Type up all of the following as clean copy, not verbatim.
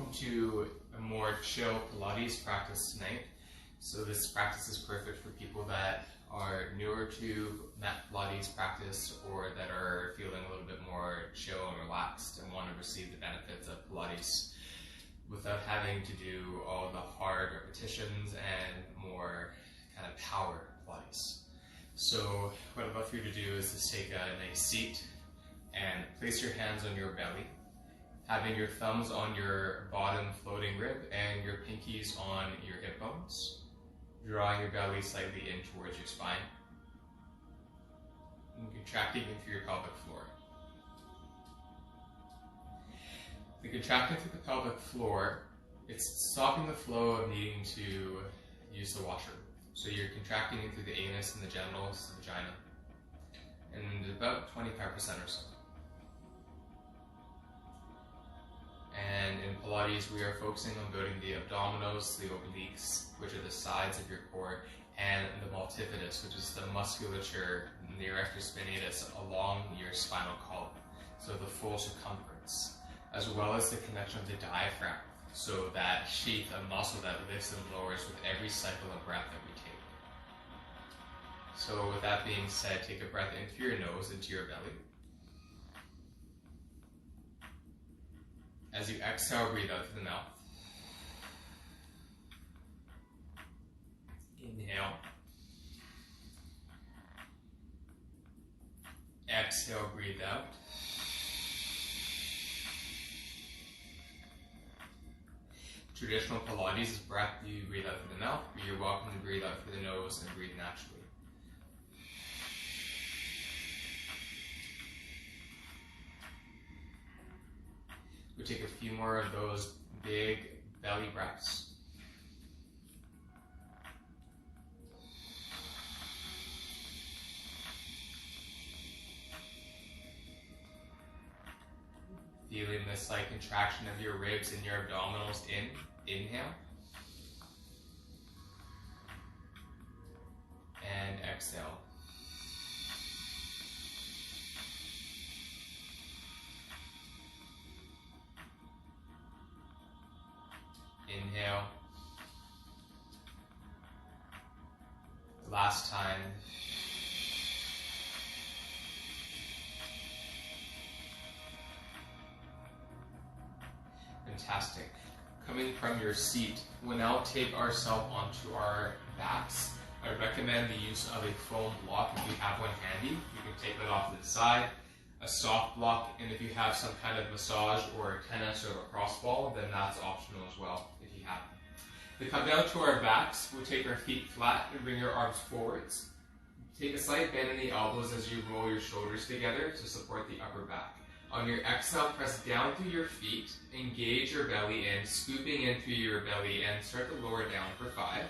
welcome to a more chill Pilates practice tonight. So this practice is perfect for people that are newer to mat Pilates practice or that are feeling a little bit more chill and relaxed and want to receive the benefits of Pilates without having to do all the hard repetitions and more kind of power Pilates. So what I'd love for you to do is just take a nice seat and place your hands on your belly, having your thumbs on your bottom floating rib and your pinkies on your hip bones, drawing your belly slightly in towards your spine, and contracting into your pelvic floor. The contracting through the pelvic floor, it's stopping the flow of needing to use the washroom. So you're contracting into the anus and the genitals, the vagina, and about 25% or so. And in Pilates, we are focusing on building the abdominals, the obliques, which are the sides of your core, and the multifidus, which is the musculature, the erector spinatus along your spinal column, so the full circumference, as well as the connection of the diaphragm, so that sheath of muscle that lifts and lowers with every cycle of breath that we take. So with that being said, take a breath in through your nose, into your belly. As you exhale, breathe out through the mouth. Inhale. Exhale, breathe out. Traditional Pilates is breath, you breathe out through the mouth, but you're welcome to breathe out through the nose and breathe naturally. We take a few more of those big belly breaths. Feeling this slight contraction of your ribs and your abdominals in. Inhale. And exhale. Inhale. Last time. Fantastic. Coming from your seat, we'll now take ourselves onto our backs. I recommend the use of a foam block if you have one handy. You can take that off to the side. A soft block, and if you have some kind of massage or a tennis or a lacrosse ball, then that's optional as well if you have it. To come down to our backs, we'll take our feet flat and bring your arms forwards. Take a slight bend in the elbows as you roll your shoulders together to support the upper back. On your exhale, press down through your feet, engage your belly in, scooping in through your belly and start to lower down for 5.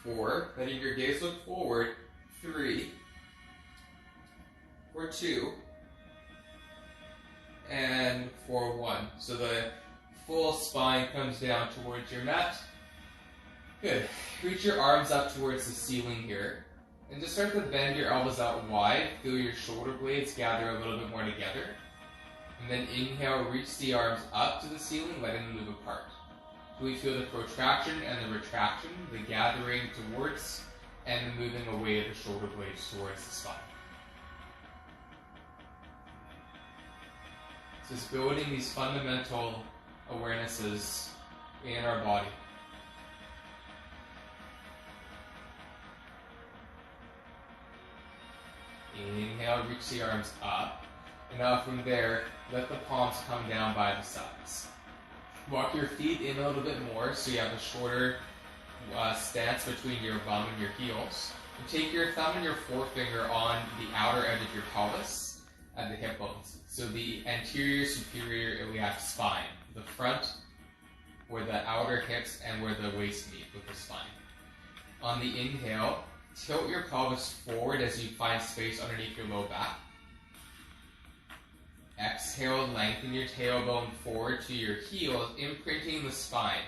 4, letting your gaze look forward. 3, for 2, and for 1. So the full spine comes down towards your mat. Good. Reach your arms up towards the ceiling here. And just start to bend your elbows out wide. Feel your shoulder blades gather a little bit more together. And then inhale, reach the arms up to the ceiling, letting them move apart. So we feel the protraction and the retraction, the gathering towards and the moving away of the shoulder blades towards the spine. So it's building these fundamental awarenesses in our body. Inhale, reach the arms up. And now from there, let the palms come down by the sides. Walk your feet in a little bit more so you have a shorter stance between your bum and your heels. And take your thumb and your forefinger on the outer edge of your pelvis at the hip bones. So the anterior superior iliac spine, the front where the outer hips and where the waist meet with the spine. On the inhale, tilt your pelvis forward as you find space underneath your low back. Exhale, lengthen your tailbone forward to your heels, imprinting the spine.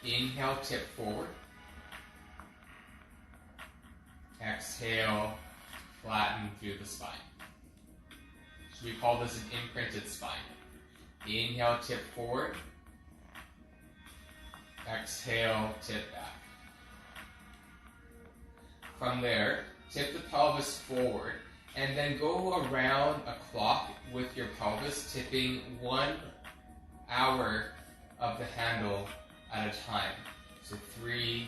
Inhale, tip forward. Exhale, flatten through the spine. We call this an imprinted spine. Inhale, tip forward. Exhale, tip back. From there, tip the pelvis forward and then go around a clock with your pelvis, tipping 1 hour of the handle at a time. So 3,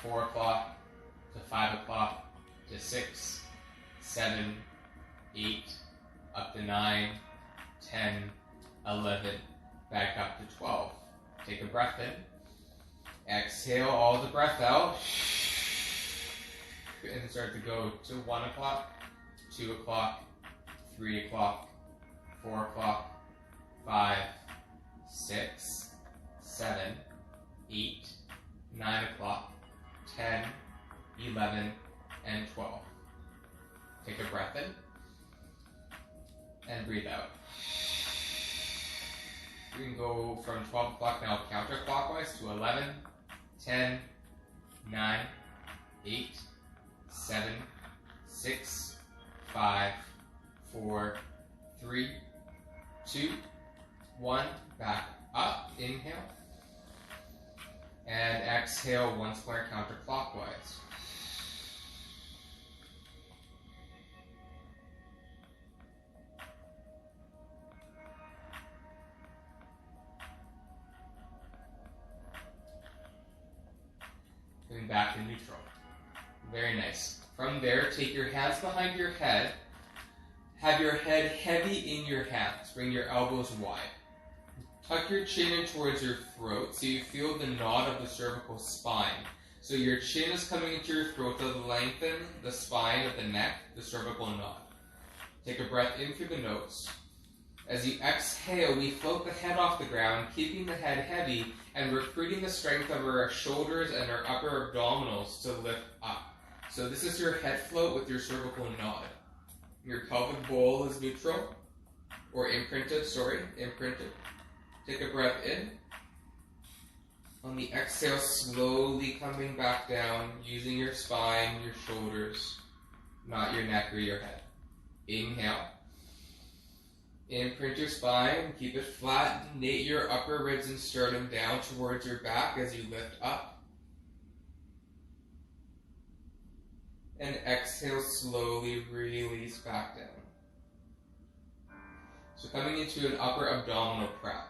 4 o'clock to 5 o'clock to 6, 7, 8, up to 9, 10, 11, back up to 12. Take a breath in. Exhale all the breath out. And start to go to 1 o'clock, 2 o'clock, 3 o'clock, 4 o'clock, 5, 6, 7, 8, 9 o'clock, 10, 11, and 12. Take a breath in and breathe out. We can go from 12 o'clock now counterclockwise to 11, 10, 9, 8, 7, 6, 5, 4, 3, 2, 1. Back up. Inhale. And exhale once more counterclockwise. Going back to neutral. Very nice. From there, take your hands behind your head. Have your head heavy in your hands. Bring your elbows wide. Tuck your chin in towards your throat so you feel the nod of the cervical spine. So your chin is coming into your throat to lengthen the spine of the neck, the cervical nod. Take a breath in through the nose. As you exhale, we float the head off the ground, keeping the head heavy and recruiting the strength of our shoulders and our upper abdominals to lift up. So this is your head float with your cervical nod. Your pelvic bowl is neutral, or imprinted. Take a breath in. On the exhale, slowly coming back down, using your spine, your shoulders, not your neck or your head. Inhale. Imprint your spine, keep it flat, nape your upper ribs and sternum down towards your back as you lift up. And exhale, slowly release back down. So coming into an upper abdominal prep.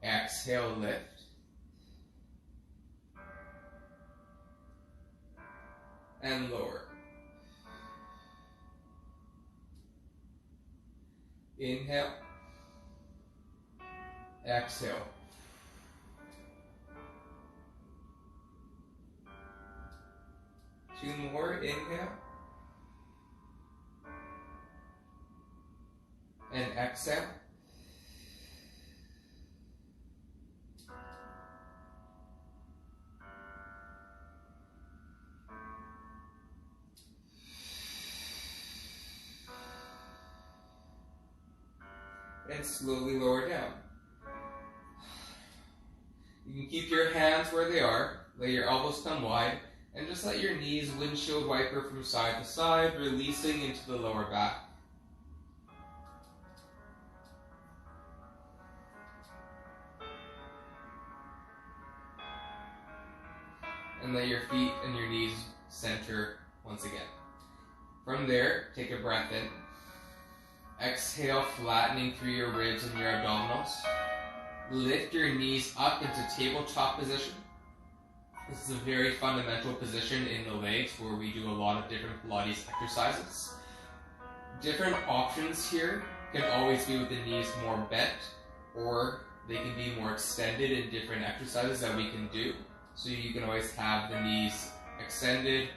Exhale, lift. And lower. Inhale. Exhale. Two more. Inhale. And exhale. And slowly lower down. You can keep your hands where they are, let your elbows come wide, and just let your knees windshield wiper from side to side, releasing into the lower back. And let your feet and your knees center once again. From there, take a breath in. Exhale, flattening through your ribs and your abdominals. Lift your knees up into tabletop position. This is a very fundamental position in the legs where we do a lot of different Pilates exercises. Different options here can always be with the knees more bent, or they can be more extended in different exercises that we can do. So you can always have the knees extended,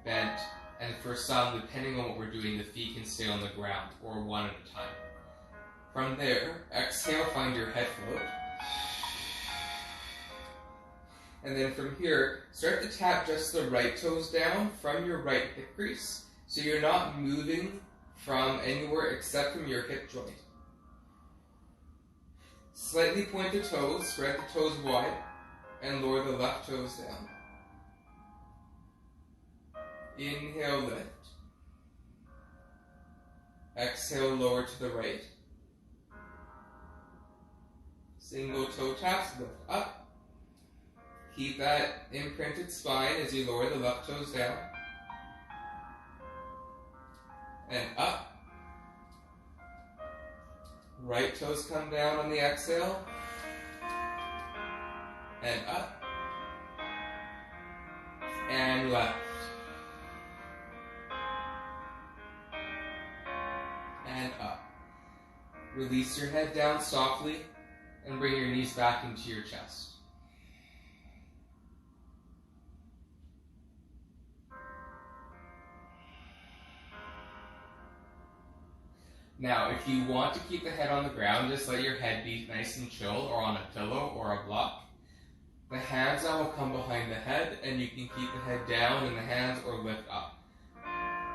bent, and for some, depending on what we're doing, the feet can stay on the ground, or one at a time. From there, exhale, find your head float. And then from here, start to tap just the right toes down from your right hip crease, so you're not moving from anywhere except from your hip joint. Slightly point the toes, spread the toes wide, and lower the left toes down. Inhale, lift. Exhale, lower to the right. Single toe taps, lift up. Keep that imprinted spine as you lower the left toes down. And up. Right toes come down on the exhale. And up. And left. And up. Release your head down softly and bring your knees back into your chest. Now, if you want to keep the head on the ground, just let your head be nice and chill, or on a pillow or a block. The hands now will come behind the head, and you can keep the head down in the hands or lift up.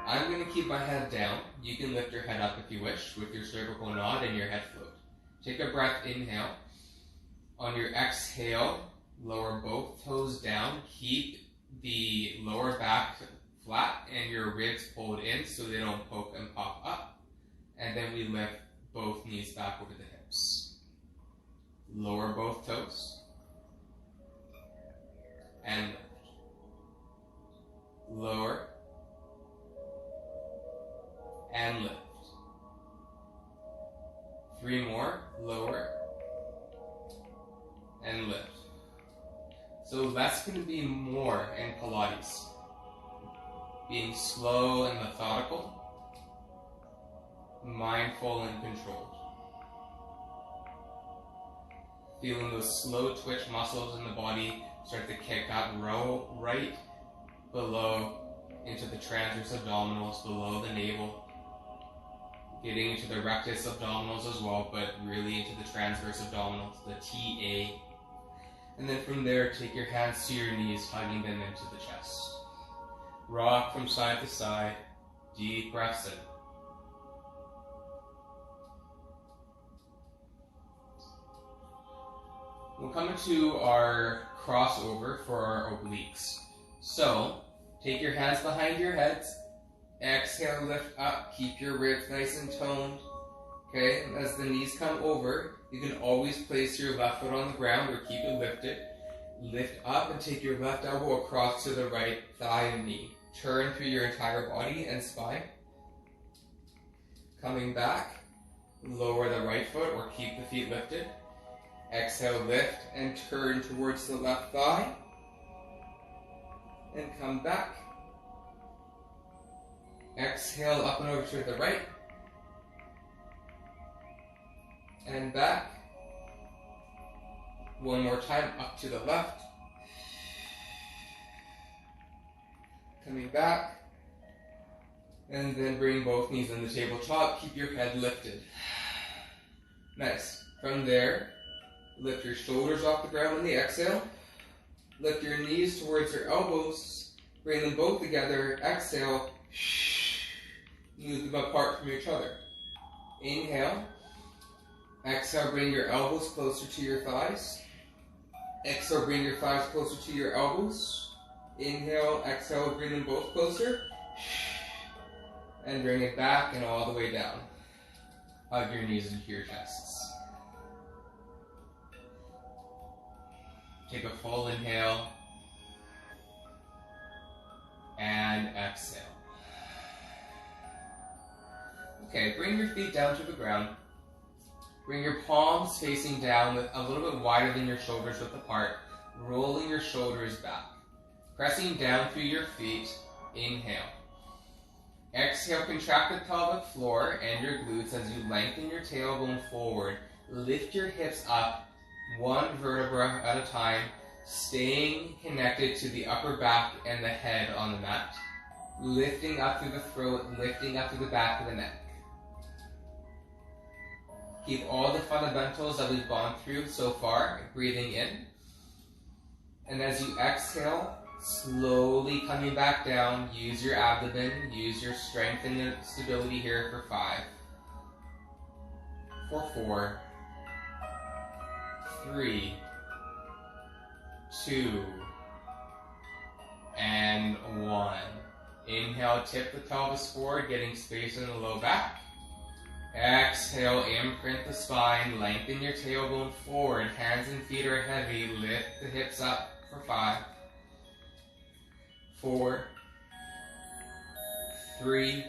I'm going to keep my head down. You can lift your head up if you wish, with your cervical nod and your head float. Take a breath, inhale. On your exhale, lower both toes down. Keep the lower back flat and your ribs pulled in so they don't poke and pop up. And then we lift both knees back over the hips. Lower both toes. And lift. Lower. And lift. 3 more. Lower. And lift. So less can be more in Pilates. Being slow and methodical. Mindful and controlled. Feeling those slow twitch muscles in the body start to kick up right below into the transverse abdominals, below the navel. Getting into the rectus abdominals as well, but really into the transverse abdominals, the TA. And then from there, take your hands to your knees, hugging them into the chest. Rock from side to side, deep breaths in. We'll come into our crossover for our obliques. So, take your hands behind your heads. Exhale, lift up. Keep your ribs nice and toned. Okay, and as the knees come over, you can always place your left foot on the ground or keep it lifted. Lift up and take your left elbow across to the right thigh and knee. Turn through your entire body and spine. Coming back, lower the right foot or keep the feet lifted. Exhale, lift and turn towards the left thigh. And come back. Exhale, up and over to the right. And back. One more time, up to the left. Coming back. And then bring both knees on the tabletop. Keep your head lifted. Nice. From there, lift your shoulders off the ground on the exhale. Lift your knees towards your elbows. Bring them both together. Exhale. Move them apart from each other. Inhale. Exhale, bring your elbows closer to your thighs. Exhale, bring your thighs closer to your elbows. Inhale, exhale, bring them both closer. And bring it back and all the way down. Hug your knees into your chests. Take a full inhale. And exhale. Okay, bring your feet down to the ground. Bring your palms facing down with a little bit wider than your shoulders width apart, rolling your shoulders back. Pressing down through your feet, inhale. Exhale, contract the pelvic floor and your glutes as you lengthen your tailbone forward. Lift your hips up, one vertebra at a time, staying connected to the upper back and the head on the mat. Lifting up through the throat, lifting up through the back of the neck. Keep all the fundamentals that we've gone through so far, breathing in. And as you exhale, slowly coming back down, use your abdomen, use your strength and stability here for 5, for 4, 3, 2, and 1. Inhale, tip the pelvis forward, getting space in the low back. Exhale, imprint the spine, lengthen your tailbone forward, hands and feet are heavy, lift the hips up for 5, 4, 3,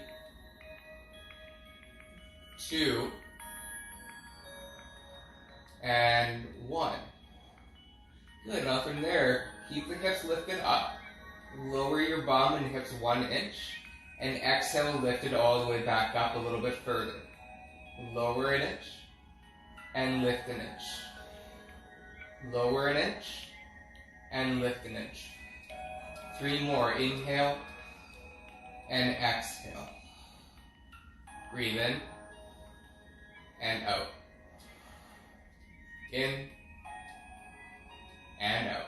2, and 1. Good, now from there, keep the hips lifted up, lower your bum and hips 1 inch, and exhale, lift it all the way back up a little bit further. Lower an inch, and lift an inch. Lower an inch, and lift an inch. 3 more, inhale, and exhale. Breathe in, and out. In, and out.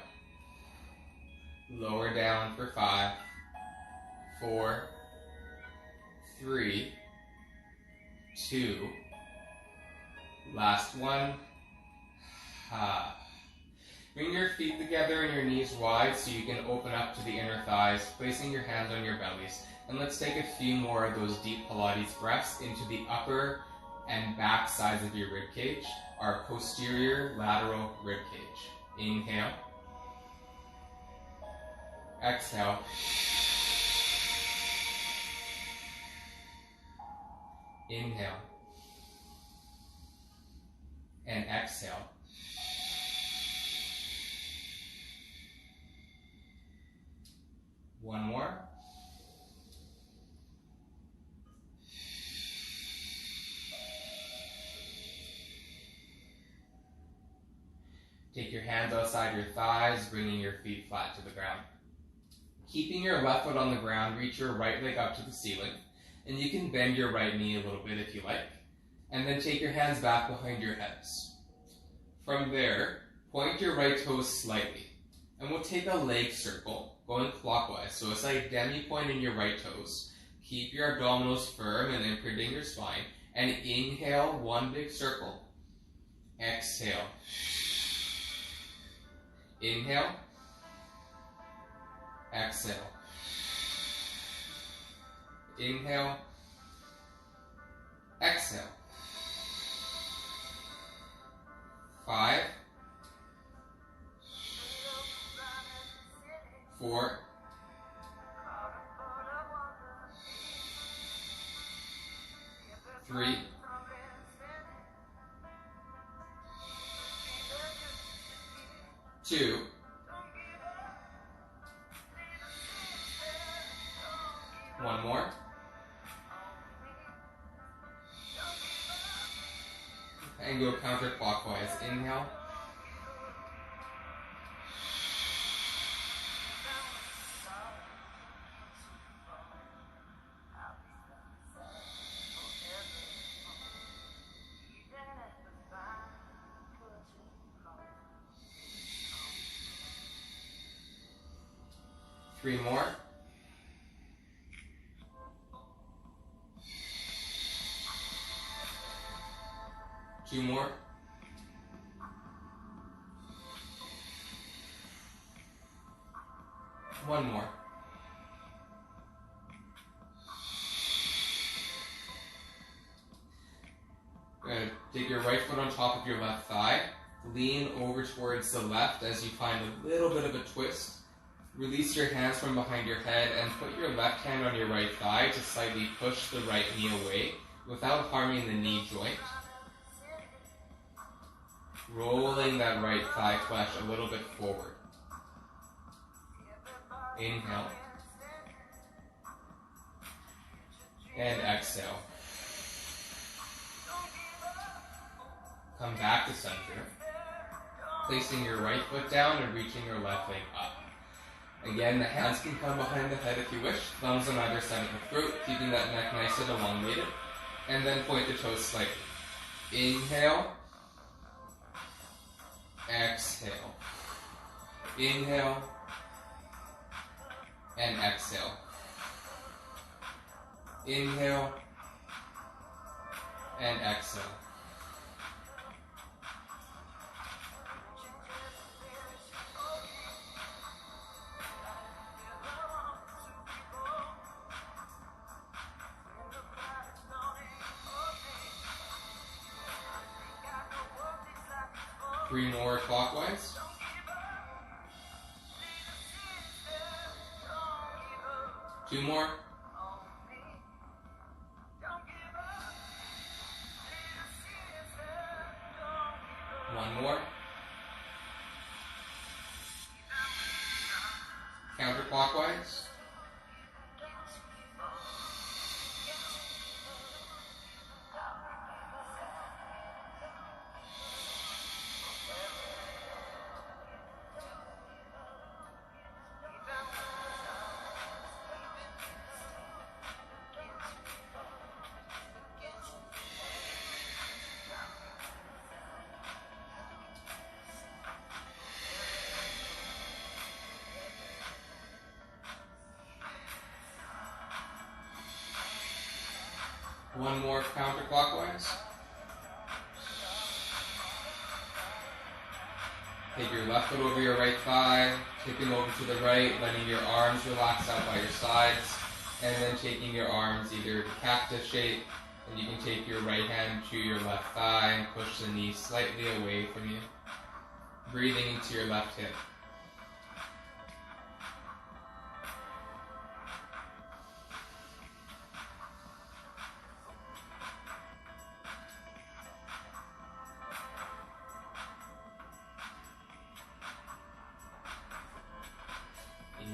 Lower down for 5, 4, 3, 2, last one. Bring your feet together and your knees wide so you can open up to the inner thighs, placing your hands on your bellies. And let's take a few more of those deep Pilates breaths into the upper and back sides of your rib cage, our posterior lateral rib cage. Inhale. Exhale. Inhale. And exhale. One more. Take your hands outside your thighs, bringing your feet flat to the ground. Keeping your left foot on the ground, reach your right leg up to the ceiling, and you can bend your right knee a little bit if you like, and then take your hands back behind your hips. From there, point your right toes slightly, and we'll take a leg circle, going clockwise, so it's like demi-point in your right toes. Keep your abdominals firm and imprinting your spine, and inhale, 1 big circle. Exhale. Inhale. Exhale. Inhale. Exhale. 5, 4, 3, 2, one more. And go counterclockwise. Inhale. Three more. Two more. One more. Good. Take your right foot on top of your left thigh. Lean over towards the left as you find a little bit of a twist. Release your hands from behind your head and put your left hand on your right thigh to slightly push the right knee away without harming the knee joint. Rolling that right thigh flesh a little bit forward. Inhale. And exhale. Come back to center. Placing your right foot down and reaching your left leg up. Again, the hands can come behind the head if you wish. Thumbs on either side of the throat, keeping that neck nice and elongated. And then point the toes slightly. Inhale. Exhale. Inhale. And exhale. Inhale. And exhale. 3 more clockwise. Two more. One more. Counterclockwise. One more counterclockwise. Take your left foot over your right thigh, tipping over to the right, letting your arms relax out by your sides, and then taking your arms either to cactus shape, and you can take your right hand to your left thigh and push the knee slightly away from you, breathing into your left hip.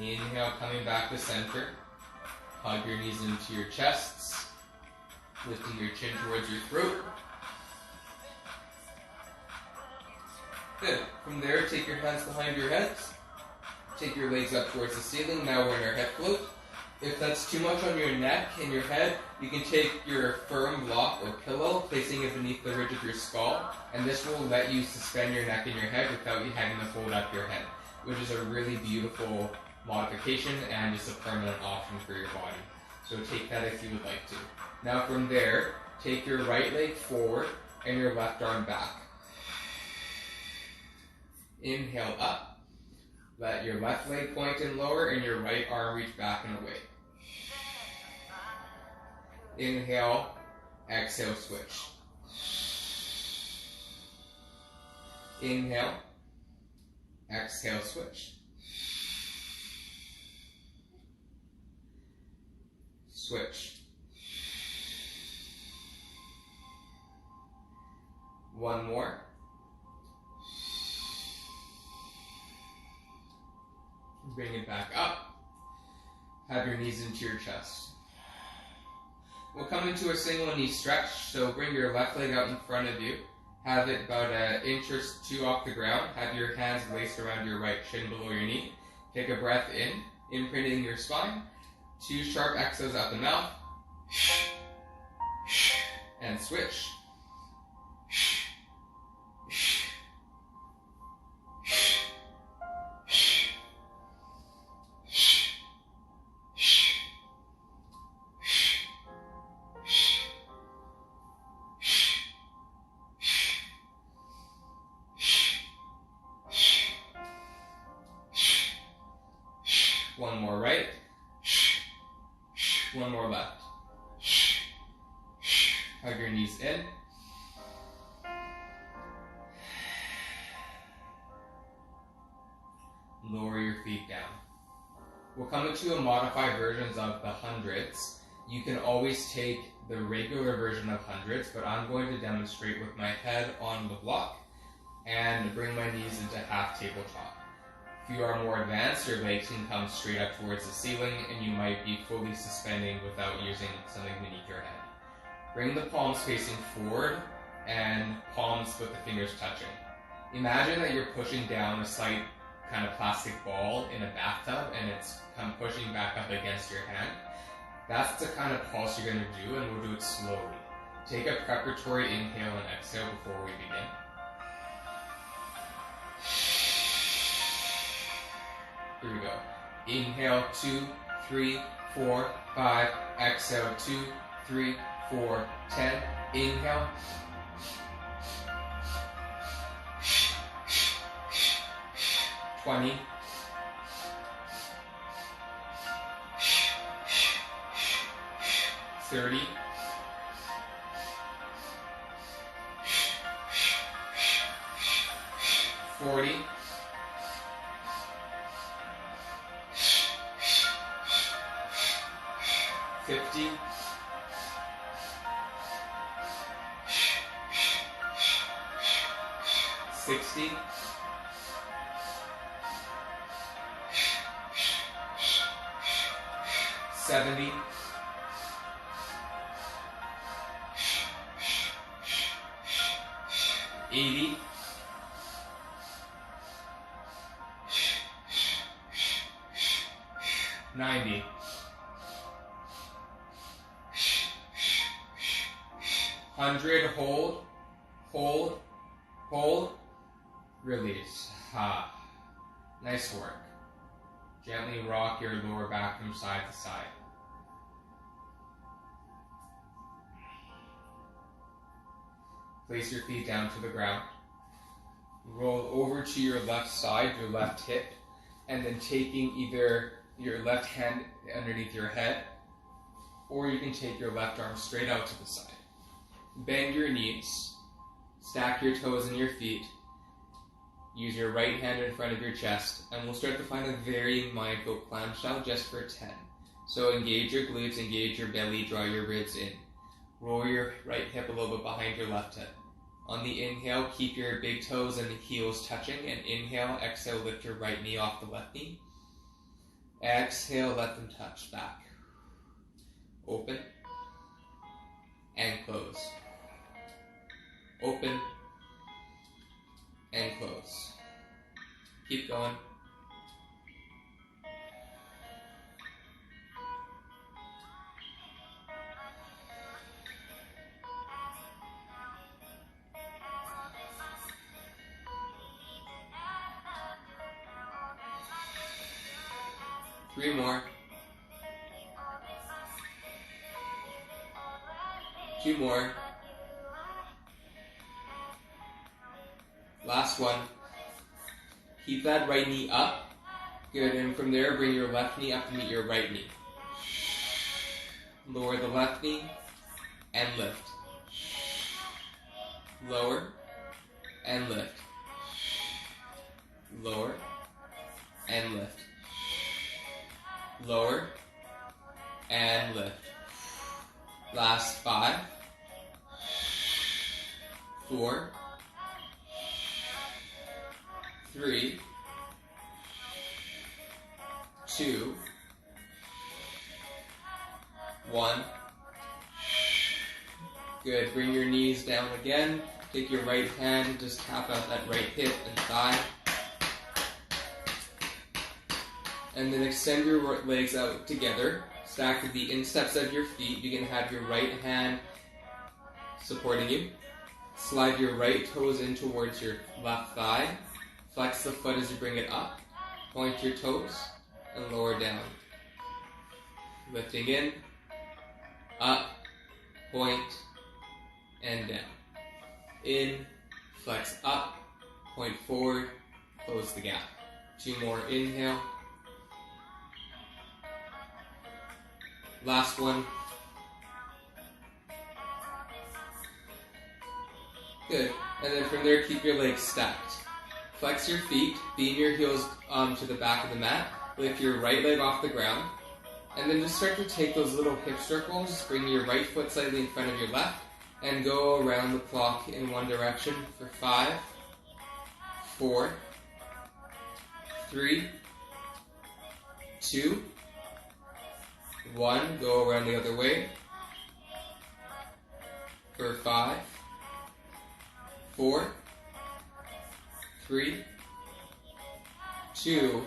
Inhale, coming back to center. Hug your knees into your chests, lifting your chin towards your throat. Good. From there, take your hands behind your heads. Take your legs up towards the ceiling. Now we're in our head float. If that's too much on your neck and your head, you can take your firm block or pillow, placing it beneath the ridge of your skull, and this will let you suspend your neck and your head without you having to fold up your head, which is a really beautiful modification and just a permanent option for your body. So take that if you would like to. Now from there, take your right leg forward and your left arm back. Inhale up. Let your left leg point and lower and your right arm reach back and away. Inhale, exhale, switch. Inhale, exhale, switch. Switch. One more. Bring it back up. Have your knees into your chest. We'll come into a single knee stretch, so bring your left leg out in front of you. Have it about an inch or two off the ground. Have your hands laced around your right shin below your knee. Take a breath in, imprinting your spine. 2 sharp exhales out the mouth. And switch. One more right. One more left. Hug your knees in. Lower your feet down. We'll come into a modified versions of the hundreds. You can always take the regular version of hundreds, but I'm going to demonstrate with my head on the block and bring my knees into half tabletop. If you are more advanced, your legs can come straight up towards the ceiling and you might be fully suspending without using something beneath your head. Bring the palms facing forward and palms with the fingers touching. Imagine that you're pushing down a slight kind of plastic ball in a bathtub and it's come pushing back up against your hand. That's the kind of pulse you're going to do, and we'll do it slowly. Take a preparatory inhale and exhale before we begin. Here we go. Inhale, 2, 3, 4, 5. Exhale, 2, 3, 4, 10. Inhale. $20. 30. 40. 40. 50. 60. 70. 80. 90. 100. Hold, hold, hold, release. Ha. Nice work. Gently rock your lower back from side to side. Place your feet down to the ground. Roll over to your left side, your left hip, and then taking either your left hand underneath your head, or you can take your left arm straight out to the side. Bend your knees, stack your toes in your feet, use your right hand in front of your chest, and we'll start to find a very mindful clamshell just for 10. So engage your glutes, engage your belly, draw your ribs in. Roll your right hip a little bit behind your left hip. On the inhale, keep your big toes and the heels touching, and inhale, exhale, lift your right knee off the left knee. Exhale, let them touch back. Open and close. Open and close. Keep going. Three more. Two more. Last one. Keep that right knee up. Good, and from there, bring your left knee up to meet your right knee. Lower the left knee and lift. Lower and lift. Lower and lift. Lower and lift. Last 5, 4, 3, 2, 1. Good. Bring your knees down again. Take your right hand, just tap out that right hip and thigh. And then extend your legs out together. Stack with the insteps of your feet. You can have your right hand supporting you. Slide your right toes in towards your left thigh. Flex the foot as you bring it up. Point your toes and lower down. Lifting in, up, point, and down. In, flex up, point forward, close the gap. 2 more, inhale. Last one. Good. And then from there, keep your legs stacked. Flex your feet, beam your heels to the back of the mat. Lift your right leg off the ground. And then just start to take those little hip circles. Bring your right foot slightly in front of your left. And go around the clock in one direction for 5, 4, 3, 2, 1. Go around the other way for 5, 4, 3, 2,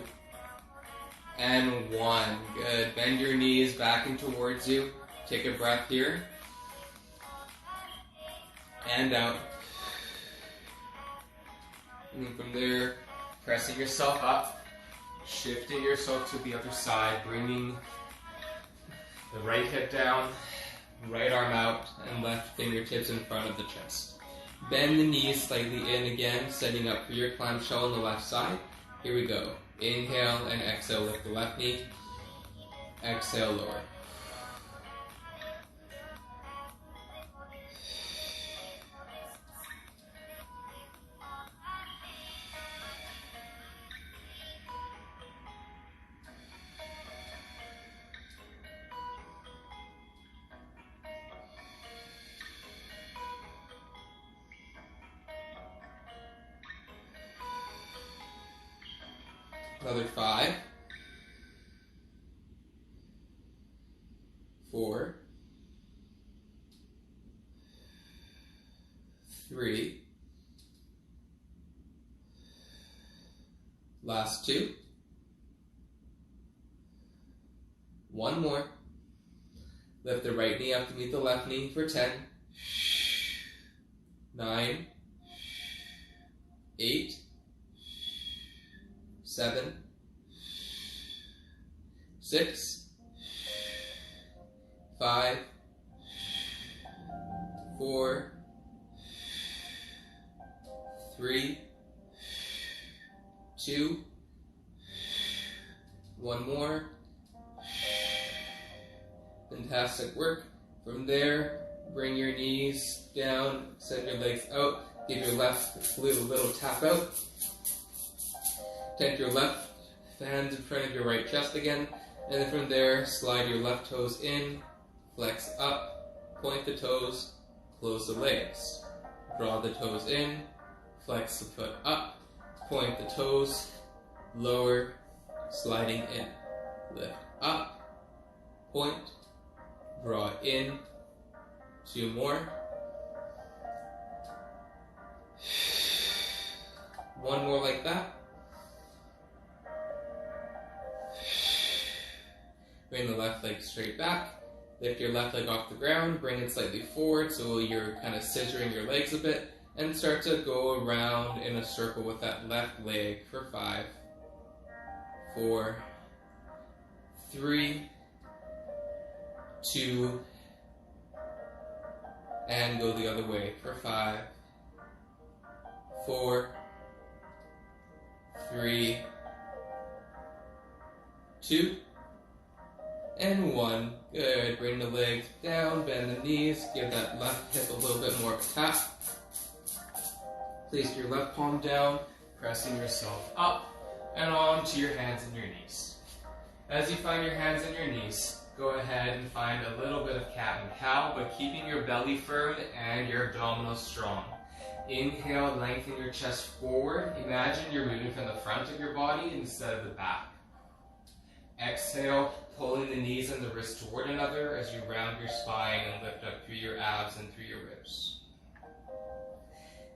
and 1. Good. Bend your knees back and towards you. Take a breath here. And out. And from there, pressing yourself up, shifting yourself to the other side, bringing the right hip down, right arm out, and left fingertips in front of the chest. Bend the knees slightly in again, setting up for your clamshell on the left side. Here we go. Inhale and exhale, lift the left knee. Exhale, lower. Another 5, 4, 3, last 2, 1 more. Lift the right knee up to meet the left knee for 10, 9, 8, 7, 6, 5, 4, 3, 2, 1 more. Fantastic work. From there, bring your knees down, send your legs out, give your left glute a little tap out. Take your left hands in front of your right chest again, and then from there, slide your left toes in, flex up, point the toes, close the legs. Draw the toes in, flex the foot up, point the toes, lower, sliding in. Lift up, point, draw in, 2 more. 1 more like that. Bring the left leg straight back. Lift your left leg off the ground, bring it slightly forward so you're kind of scissoring your legs a bit, and start to go around in a circle with that left leg for 5, 4, 3, 2, and go the other way for 5, 4, 3, 2, and 1. Good. Bring the legs down, bend the knees, give that left hip a little bit more of a tap. Place your left palm down, pressing yourself up and onto your hands and your knees. As you find your hands and your knees, go ahead and find a little bit of cat and cow, but keeping your belly firm and your abdominals strong. Inhale, lengthen your chest forward. Imagine you're moving from the front of your body instead of the back. Exhale, pulling the knees and the wrists toward another as you round your spine and lift up through your abs and through your ribs.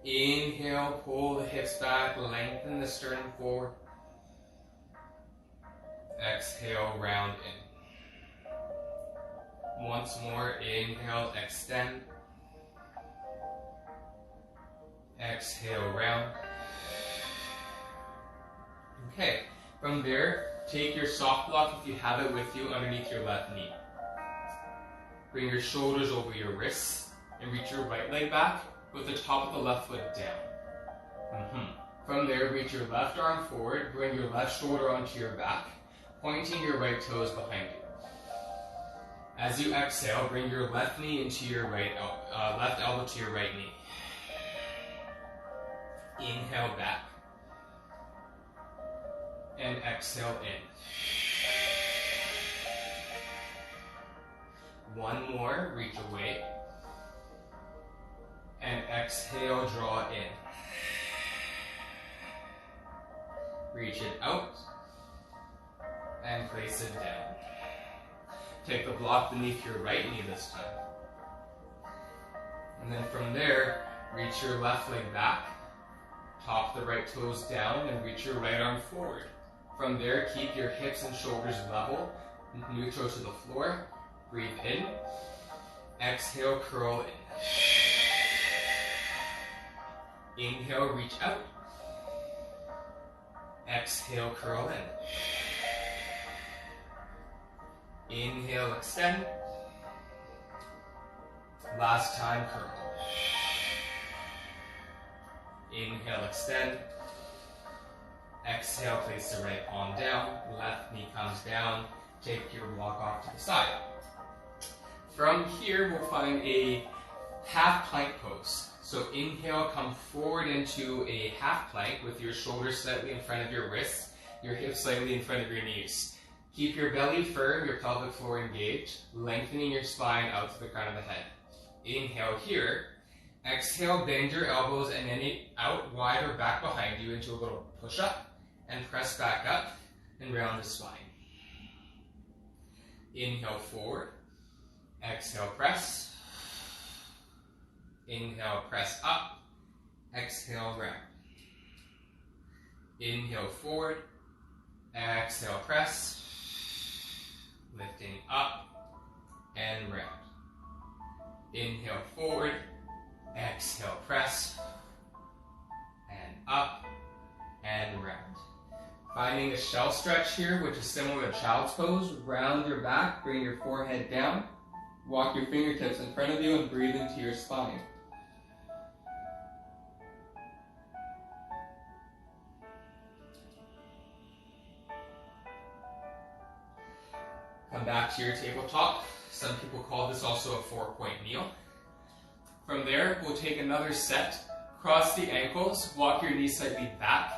Inhale, pull the hips back, lengthen the sternum forward. Exhale, round in. Once more, inhale, extend. Exhale, round. Okay, from there, take your soft block, if you have it with you, underneath your left knee. Bring your shoulders over your wrists and reach your right leg back with the top of the left foot down. From there, reach your left arm forward, bring your left shoulder onto your back, pointing your right toes behind you. As you exhale, bring your left knee into your left elbow to your right knee. Inhale back. And exhale in. 1 more, reach away. And exhale, draw in. Reach it out. And place it down. Take the block beneath your right knee this time. And then from there, reach your left leg back. Top the right toes down and reach your right arm forward. From there, keep your hips and shoulders level, neutral to the floor. Breathe in. Exhale, curl in. Inhale, reach out. Exhale, curl in. Inhale, extend. Last time, curl. Inhale, extend. Exhale, place the right palm down. Left knee comes down. Take your block off to the side. From here, we'll find a half plank pose. So inhale, come forward into a half plank with your shoulders slightly in front of your wrists, your hips slightly in front of your knees. Keep your belly firm, your pelvic floor engaged, lengthening your spine out to the crown of the head. Inhale here. Exhale, bend your elbows and then out wide or back behind you into a little push-up and press back up. and round the spine. Inhale forward, exhale press. Inhale press up, exhale round. Inhale forward, exhale press, lifting up and round. Inhale forward, exhale press, and up and round. Finding a shell stretch here, which is similar to child's pose. Round your back, bring your forehead down, walk your fingertips in front of you and breathe into your spine. Come back to your tabletop. Some people call this also a 4-point kneel. From there, we'll take another set. Cross the ankles, walk your knees slightly back,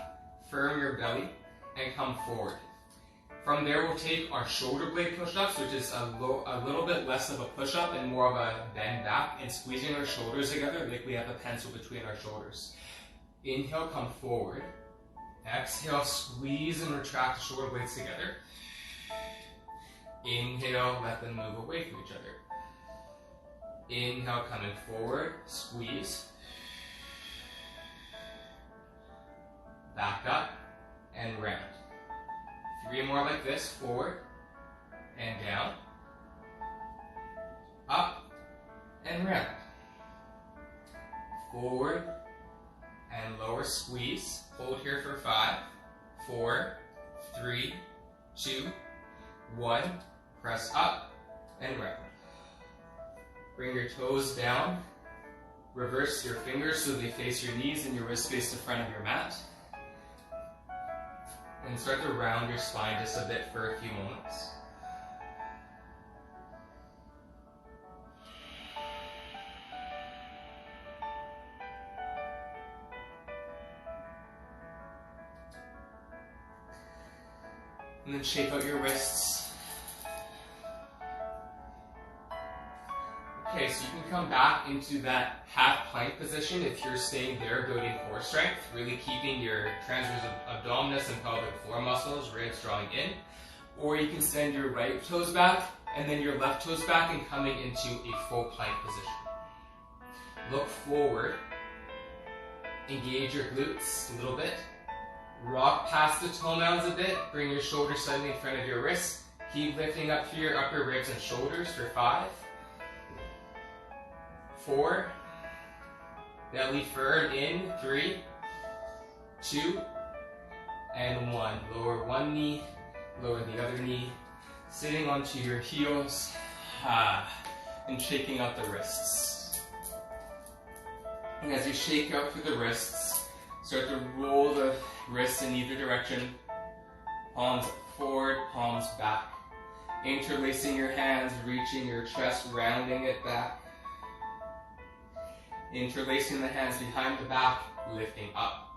firm your belly, and come forward. From there, we'll take our shoulder blade push-ups, which is a little bit less of a push-up and more of a bend back, and squeezing our shoulders together like we have a pencil between our shoulders. Inhale, come forward. Exhale, squeeze and retract the shoulder blades together. Inhale, let them move away from each other. Inhale, coming forward, squeeze. Back up and round. 3 more like this, forward and down. Up and round. Forward and lower, squeeze. Hold here for 5, 4, 3, 2, 1. Press up and round. Bring your toes down. Reverse your fingers so they face your knees and your wrists face the front of your mat. And start to round your spine just a bit for a few moments. And then shake out your wrists. Okay, so you can come back into that half plank position if you're staying there, building core strength, really keeping your transverse abdominis and pelvic floor muscles, ribs drawing in. Or you can send your right toes back and then your left toes back and coming into a full plank position. Look forward, engage your glutes a little bit, rock past the toenails a bit, bring your shoulders slightly in front of your wrists, keep lifting up through your upper ribs and shoulders for 5, 4, belly firm in, 3, 2, and 1. Lower one knee, lower the other knee, sitting onto your heels, and shaking out the wrists. And as you shake out through the wrists, start to roll the wrists in either direction, palms forward, palms back. Interlacing your hands, reaching your chest, rounding it back. Interlacing the hands behind the back, lifting up.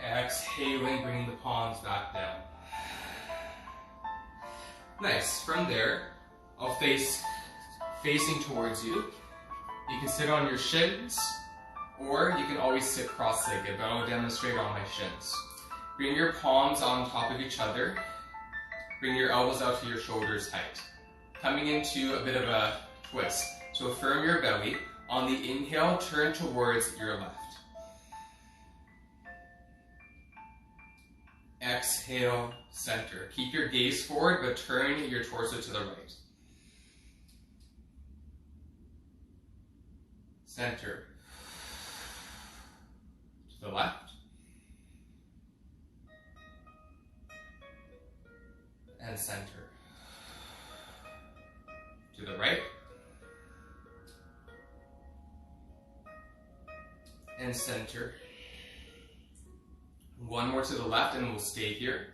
Exhaling, bringing the palms back down. Nice. From there, I'll facing towards you. You can sit on your shins, or you can always sit cross-legged, but I'll demonstrate on my shins. Bring your palms on top of each other. Bring your elbows out to your shoulders height. Coming into a bit of a twist. So firm your belly. On the inhale, turn towards your left. Exhale, center. Keep your gaze forward, but turn your torso to the right. Center. To the left. And center. To the right. And center. One more to the left and we'll stay here.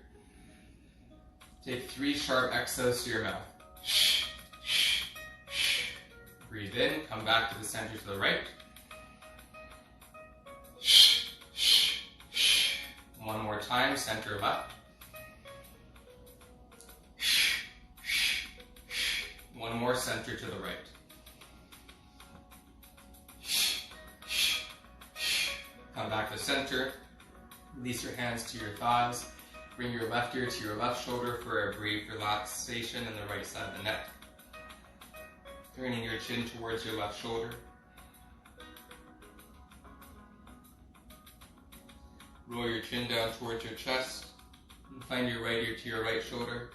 Take 3 sharp exhales to your mouth. Breathe in, come back to the center to the right. One more time, center left. One more, center to the right. Come back to center. Release your hands to your thighs. Bring your left ear to your left shoulder for a brief relaxation in the right side of the neck. Turning your chin towards your left shoulder. Roll your chin down towards your chest. And find your right ear to your right shoulder.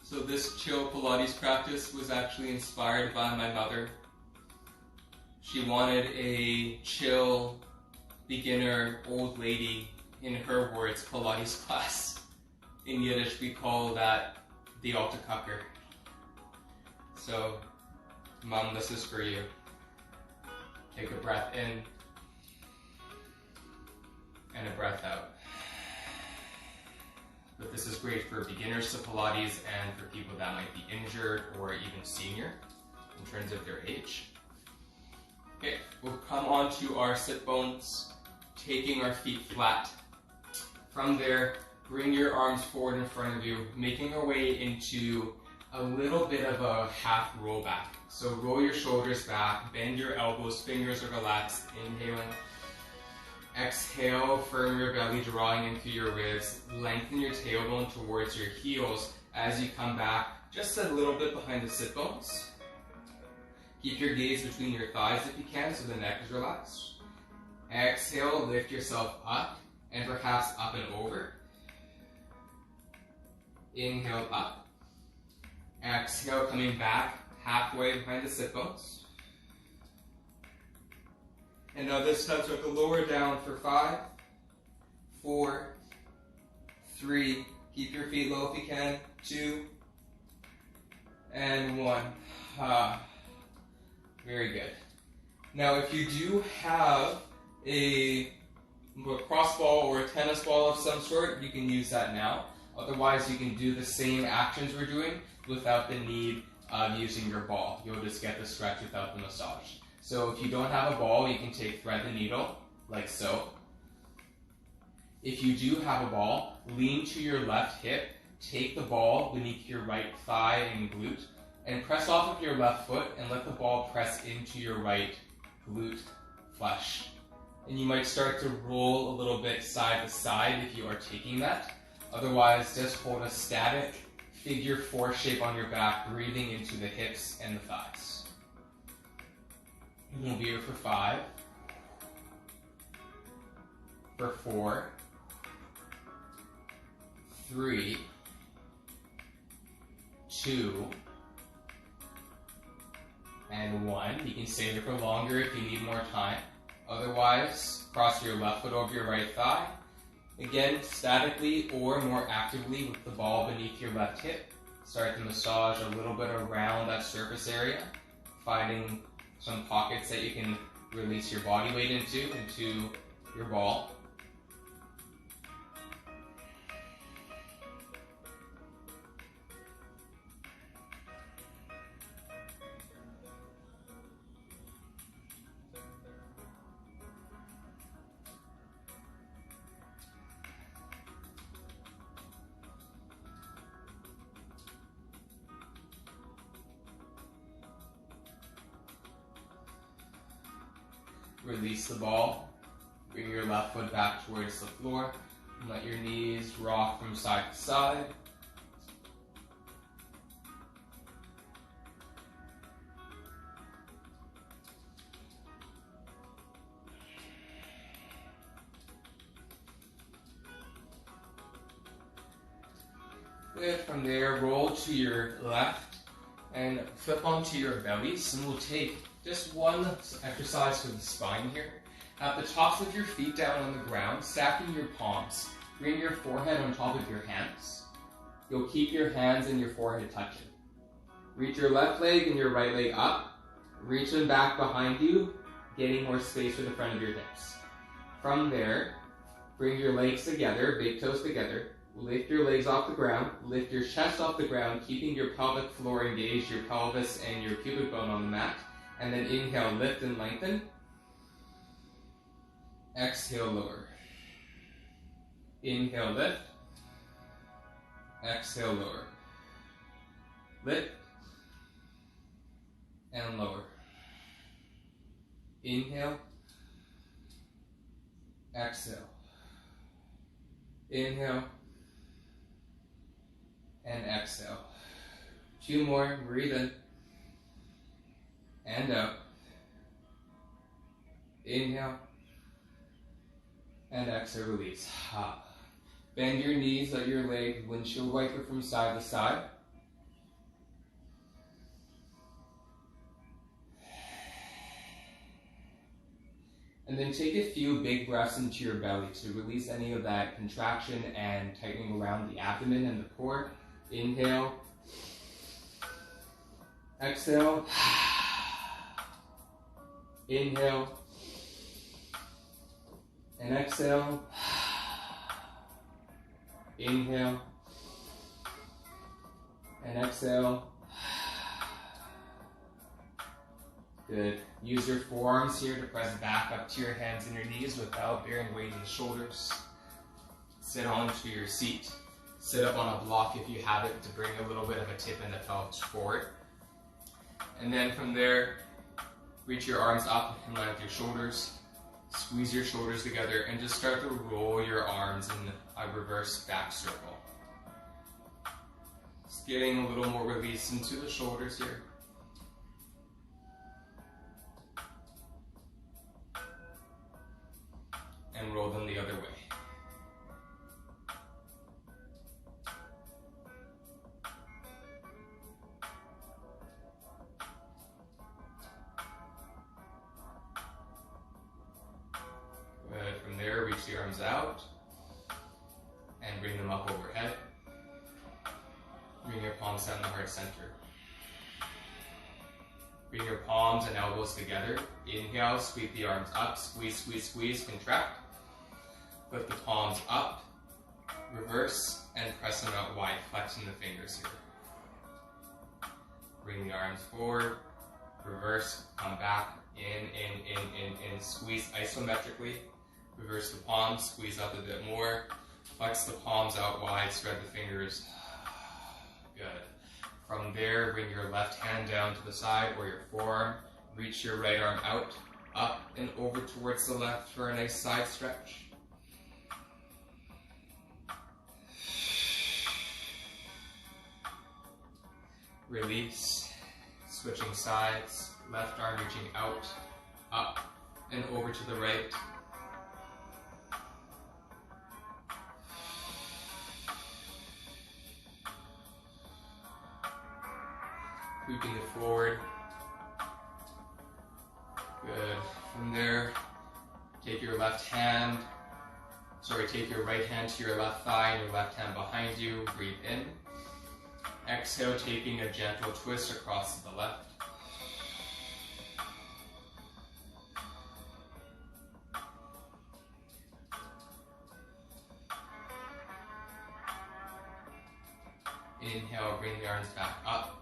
So this chill Pilates practice was actually inspired by my mother. She wanted a chill, beginner, old lady, in her words, Pilates class. In Yiddish we call that the Alte Kacker. So, Mom, this is for you. Take a breath in and a breath out. But this is great for beginners to Pilates and for people that might be injured or even senior in terms of their age. Okay, we'll come on to our sit bones, taking our feet flat. From there, bring your arms forward in front of you, making our way into a little bit of a half roll back. So roll your shoulders back, bend your elbows, fingers are relaxed, inhaling. Exhale, firm your belly, drawing in through your ribs. Lengthen your tailbone towards your heels as you come back just a little bit behind the sit bones. Keep your gaze between your thighs if you can so the neck is relaxed. Exhale, lift yourself up and perhaps up and over. Inhale up. Exhale, coming back halfway behind the sit bones. And now this time, so the lower down for 5, 4, 3. Keep your feet low if you can. 2, and 1. Very good. Now, if you do have a cross ball or a tennis ball of some sort, you can use that now. Otherwise, you can do the same actions we're doing without the need of using your ball. You'll just get the stretch without the massage. So if you don't have a ball, you can thread the needle, like so. If you do have a ball, lean to your left hip, take the ball beneath your right thigh and glute, and press off of your left foot and let the ball press into your right glute flesh. And you might start to roll a little bit side to side if you are taking that. Otherwise, just hold a static figure 4 shape on your back, breathing into the hips and the thighs. And we'll be here for 5, for 4, 3, 2, and 1. You can stay there for longer if you need more time. Otherwise, cross your left foot over your right thigh. Again, statically or more actively with the ball beneath your left hip. Start to massage a little bit around that surface area, finding some pockets that you can release your body weight into your ball. Release the ball, bring your left foot back towards the floor, and let your knees rock from side to side. Good, from there, roll to your left and flip onto your bellies, and we'll take just one exercise for the spine here. At the tops of your feet down on the ground, stacking your palms. Bring your forehead on top of your hands. You'll keep your hands and your forehead touching. Reach your left leg and your right leg up. Reach them back behind you, getting more space for the front of your hips. From there, bring your legs together, big toes together. Lift your legs off the ground. Lift your chest off the ground, keeping your pelvic floor engaged, your pelvis and your pubic bone on the mat. And then inhale, lift and lengthen. Exhale, lower. Inhale, lift. Exhale, lower. Lift and lower. Inhale. Exhale. Inhale. And exhale. 2 more. Breathe in. And out. Inhale. And exhale, release. Bend your knees, let your leg windshield wiper from side to side. And then take a few big breaths into your belly to release any of that contraction and tightening around the abdomen and the core. Inhale. Exhale. Inhale. And exhale. Inhale. And exhale. Good. Use your forearms here to press back up to your hands and your knees without bearing weight in the shoulders. Sit onto your seat. Sit up on a block if you have it to bring a little bit of a tip in the pelvis forward. And then from there, reach your arms up in line with your shoulders. Squeeze your shoulders together and just start to roll your arms in a reverse back circle. Just getting a little more release into the shoulders here. And roll them the other way. Good. From there, reach the arms out and bring them up overhead. Bring your palms down the heart center. Bring your palms and elbows together. Inhale, sweep the arms up, squeeze, squeeze, squeeze, contract. Lift the palms up, reverse, and press them out wide, flexing the fingers here. Bring the arms forward, reverse, come back, in, squeeze isometrically. Reverse the palms, squeeze up a bit more. Flex the palms out wide, spread the fingers. Good. From there, bring your left hand down to the side or your forearm. Reach your right arm out, up and over towards the left for a nice side stretch. Release, switching sides, left arm reaching out, up, and over to the right. Sweeping it forward. Good. From there, take your right hand to your left thigh and your left hand behind you. Breathe in. Exhale, taking a gentle twist across to the left. Inhale, bring the arms back up.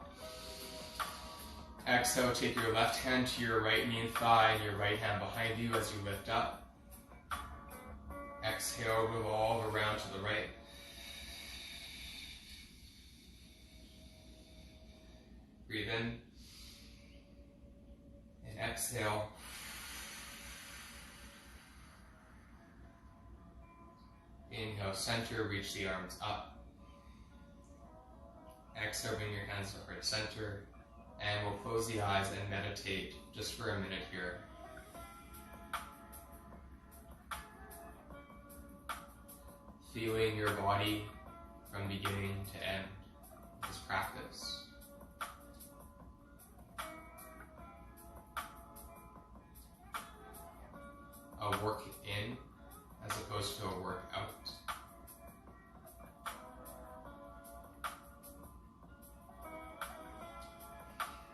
Exhale, take your left hand to your right knee and thigh and your right hand behind you as you lift up. Exhale, revolve around to the right. Breathe in. And exhale. Inhale, center, reach the arms up. Exhale, bring your hands to heart center. And we'll close the eyes and meditate just for a minute here. Feeling your body from beginning to end of this practice. A work in as opposed to a work out.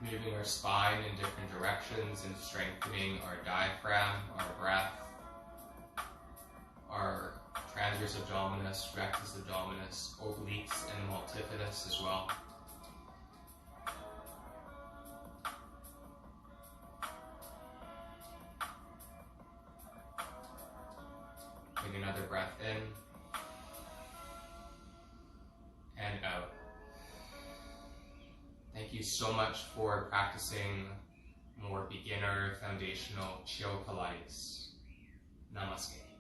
Moving our spine in different directions and strengthening our diaphragm, our breath, our transverse abdominis, rectus abdominis, obliques, and multifidus as well. Take another breath in and out. Thank you so much for practicing more beginner, foundational, chill Pilates. Namaste.